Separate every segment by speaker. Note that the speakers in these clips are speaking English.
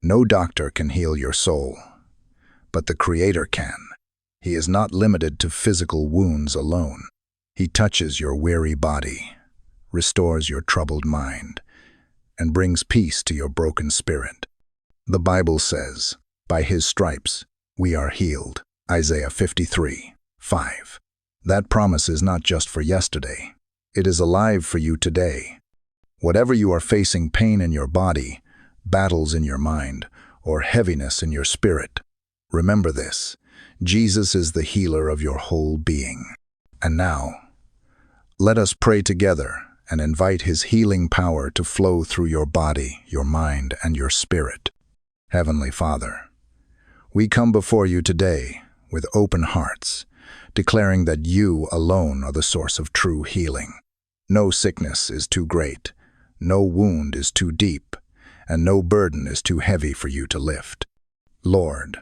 Speaker 1: No doctor can heal your soul, but the Creator can. He is not limited to physical wounds alone. He touches your weary body, restores your troubled mind, and brings peace to your broken spirit. The Bible says, "By His stripes we are healed." Isaiah 53:5. That promise is not just for yesterday. It is alive for you today. Whatever you are facing, pain in your body, battles in your mind, or heaviness in your spirit, remember this: Jesus is the healer of your whole being. And now, let us pray together and invite His healing power to flow through your body, your mind, and your spirit. Heavenly Father, we come before you today with open hearts, declaring that you alone are the source of true healing. No sickness is too great, no wound is too deep, and no burden is too heavy for you to lift. Lord,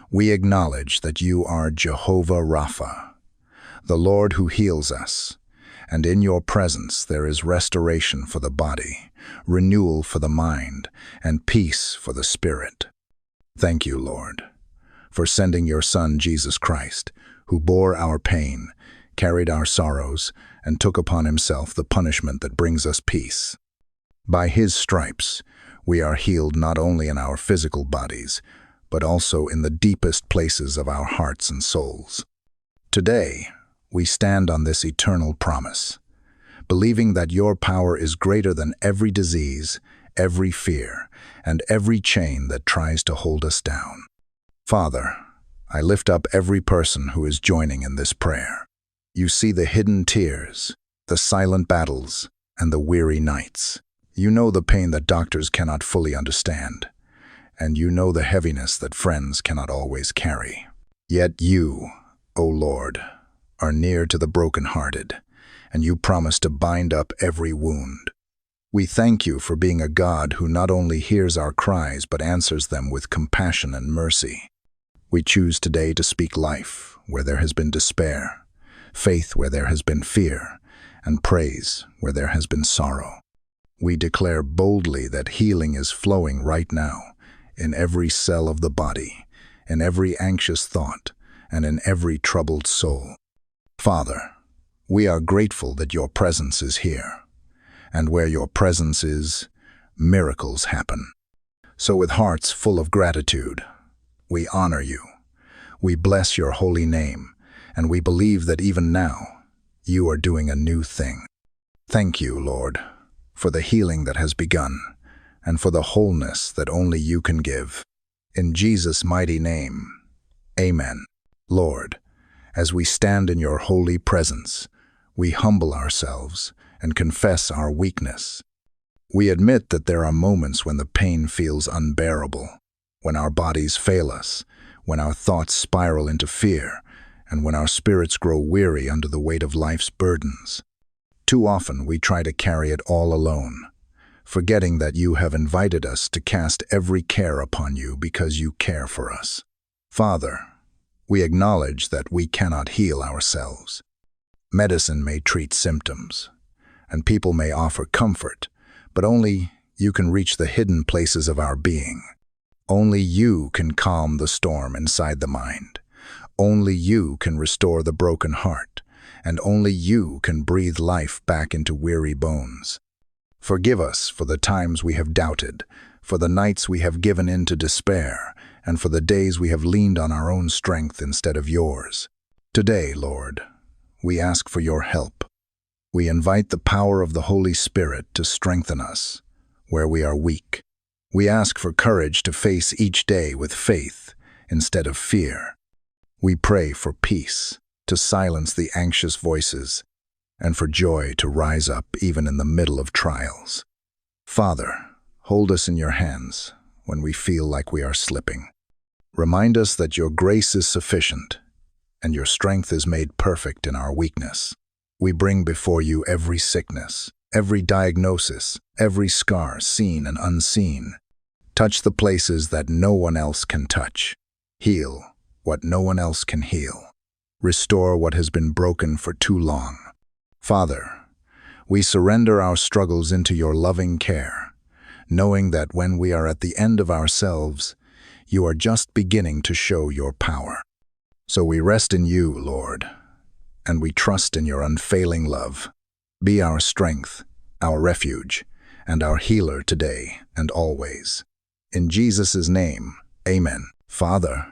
Speaker 1: we acknowledge that you are Jehovah Rapha, the Lord who heals us, and in your presence there is restoration for the body, renewal for the mind, and peace for the spirit. Thank you, Lord, for sending your Son, Jesus Christ, who bore our pain, carried our sorrows, and took upon himself the punishment that brings us peace. By his stripes, we are healed not only in our physical bodies, but also in the deepest places of our hearts and souls. Today, we stand on this eternal promise, believing that your power is greater than every disease, every fear, and every chain that tries to hold us down. Father, I lift up every person who is joining in this prayer. You see the hidden tears, the silent battles, and the weary nights. You know the pain that doctors cannot fully understand, and you know the heaviness that friends cannot always carry. Yet you, O Lord, are near to the brokenhearted, and you promise to bind up every wound. We thank you for being a God who not only hears our cries but answers them with compassion and mercy. We choose today to speak life where there has been despair, faith where there has been fear, and praise where there has been sorrow. We declare boldly that healing is flowing right now in every cell of the body, in every anxious thought, and in every troubled soul. Father, we are grateful that your presence is here, and where your presence is, miracles happen. So with hearts full of gratitude, we honor you, we bless your holy name, and we believe that even now, you are doing a new thing. Thank you, Lord, for the healing that has begun, and for the wholeness that only you can give. In Jesus' mighty name, amen. Lord, as we stand in your holy presence, we humble ourselves and confess our weakness. We admit that there are moments when the pain feels unbearable, when our bodies fail us, when our thoughts spiral into fear, and when our spirits grow weary under the weight of life's burdens. Too often we try to carry it all alone, forgetting that you have invited us to cast every care upon you because you care for us. Father, we acknowledge that we cannot heal ourselves. Medicine may treat symptoms, and people may offer comfort, but only you can reach the hidden places of our being. Only you can calm the storm inside the mind. Only you can restore the broken heart, and only you can breathe life back into weary bones. Forgive us for the times we have doubted, for the nights we have given in to despair, and for the days we have leaned on our own strength instead of yours. Today, Lord, we ask for your help. We invite the power of the Holy Spirit to strengthen us where we are weak. We ask for courage to face each day with faith instead of fear. We pray for peace to silence the anxious voices and for joy to rise up even in the middle of trials. Father, hold us in your hands when we feel like we are slipping. Remind us that your grace is sufficient and your strength is made perfect in our weakness. We bring before you every sickness, every diagnosis, every scar, seen and unseen. Touch the places that no one else can touch. Heal what no one else can heal. Restore what has been broken for too long. Father, we surrender our struggles into your loving care, knowing that when we are at the end of ourselves, you are just beginning to show your power. So we rest in you, Lord, and we trust in your unfailing love. Be our strength, our refuge, and our healer today and always. In Jesus' name, amen. Father,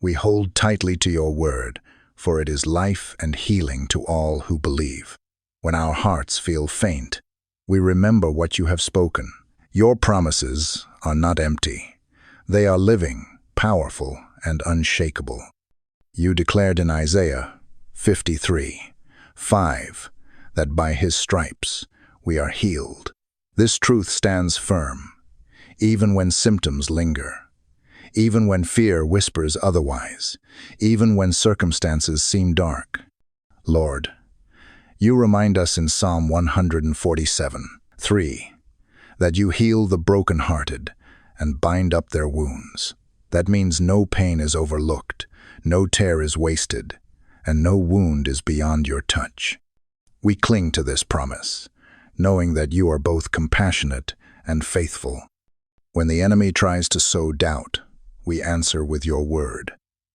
Speaker 1: we hold tightly to your word, for it is life and healing to all who believe. When our hearts feel faint, we remember what you have spoken. Your promises are not empty. They are living, powerful, and unshakable. You declared in Isaiah 53:5 that by his stripes we are healed. This truth stands firm, even when symptoms linger, even when fear whispers otherwise, even when circumstances seem dark. Lord, you remind us in Psalm 147:3 that you heal the brokenhearted and bind up their wounds. That means no pain is overlooked, no tear is wasted, and no wound is beyond your touch. We cling to this promise, knowing that you are both compassionate and faithful. When the enemy tries to sow doubt, we answer with your word.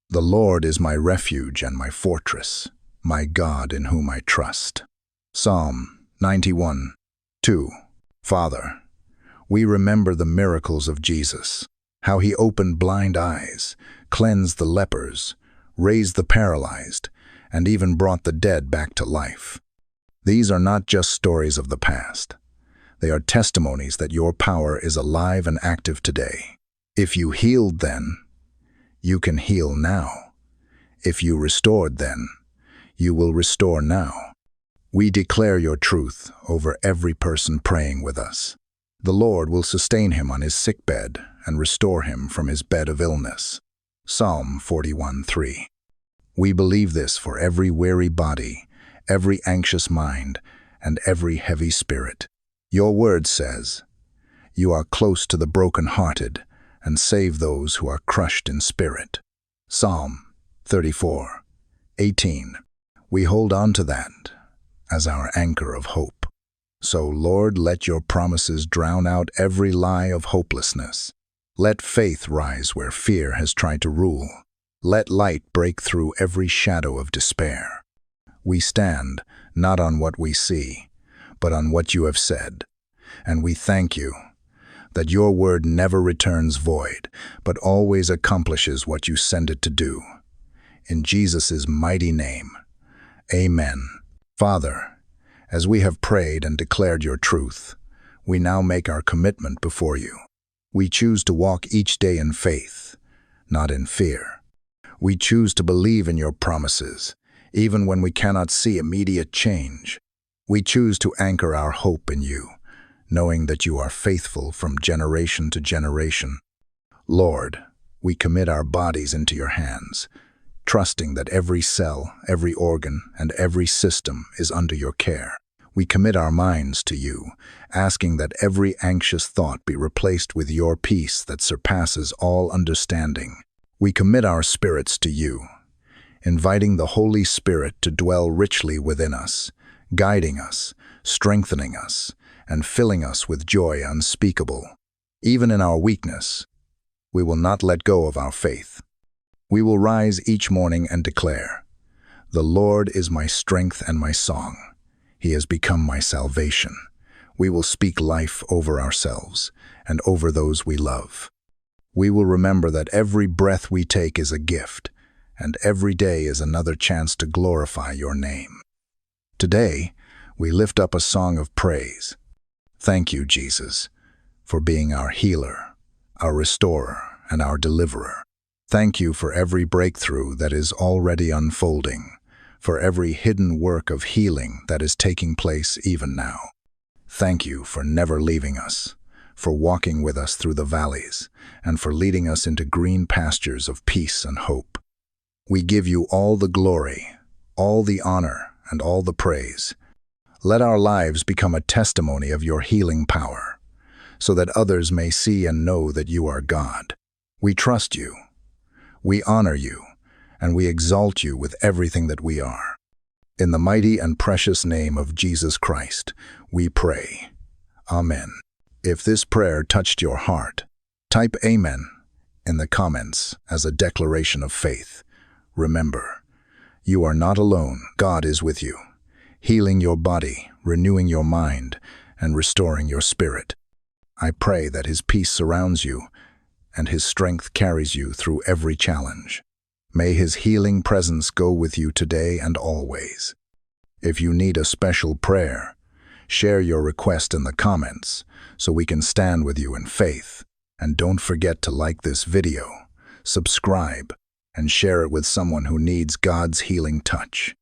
Speaker 1: The Lord is my refuge and my fortress, my God in whom I trust. Psalm 91:2. Father, we remember the miracles of Jesus, how he opened blind eyes, cleansed the lepers, raised the paralyzed, and even brought the dead back to life. These are not just stories of the past. They are testimonies that your power is alive and active today. If you healed then, you can heal now. If you restored then, you will restore now. We declare your truth over every person praying with us. The Lord will sustain him on his sickbed and restore him from his bed of illness. Psalm 41:3. We believe this for every weary body, every anxious mind, and every heavy spirit. Your word says, you are close to the brokenhearted and save those who are crushed in spirit. Psalm 34:18. We hold on to that as our anchor of hope. So, Lord, let your promises drown out every lie of hopelessness. Let faith rise where fear has tried to rule. Let light break through every shadow of despair. We stand not on what we see, but on what you have said. And we thank you that your word never returns void, but always accomplishes what you send it to do. In Jesus' mighty name, amen. Father, as we have prayed and declared your truth, we now make our commitment before you. We choose to walk each day in faith, not in fear. We choose to believe in your promises, even when we cannot see immediate change. We choose to anchor our hope in you, knowing that you are faithful from generation to generation. Lord, we commit our bodies into your hands, trusting that every cell, every organ, and every system is under your care. We commit our minds to you, asking that every anxious thought be replaced with your peace that surpasses all understanding. We commit our spirits to you, inviting the Holy Spirit to dwell richly within us, guiding us, strengthening us, and filling us with joy unspeakable. Even in our weakness, we will not let go of our faith. We will rise each morning and declare, "The Lord is my strength and my song. He has become my salvation." We will speak life over ourselves and over those we love. We will remember that every breath we take is a gift, and every day is another chance to glorify your name. Today, we lift up a song of praise. Thank you, Jesus, for being our healer, our restorer, and our deliverer. Thank you for every breakthrough that is already unfolding, for every hidden work of healing that is taking place even now. Thank you for never leaving us, for walking with us through the valleys, and for leading us into green pastures of peace and hope. We give you all the glory, all the honor, and all the praise. Let our lives become a testimony of your healing power, so that others may see and know that you are God. We trust you, we honor you, and we exalt you with everything that we are. In the mighty and precious name of Jesus Christ, we pray. Amen. If this prayer touched your heart, type Amen in the comments as a declaration of faith. Remember, you are not alone. God is with you, healing your body, renewing your mind, and restoring your spirit. I pray that His peace surrounds you and His strength carries you through every challenge. May His healing presence go with you today and always. If you need a special prayer, share your request in the comments so we can stand with you in faith. And don't forget to like this video, subscribe, and share it with someone who needs God's healing touch.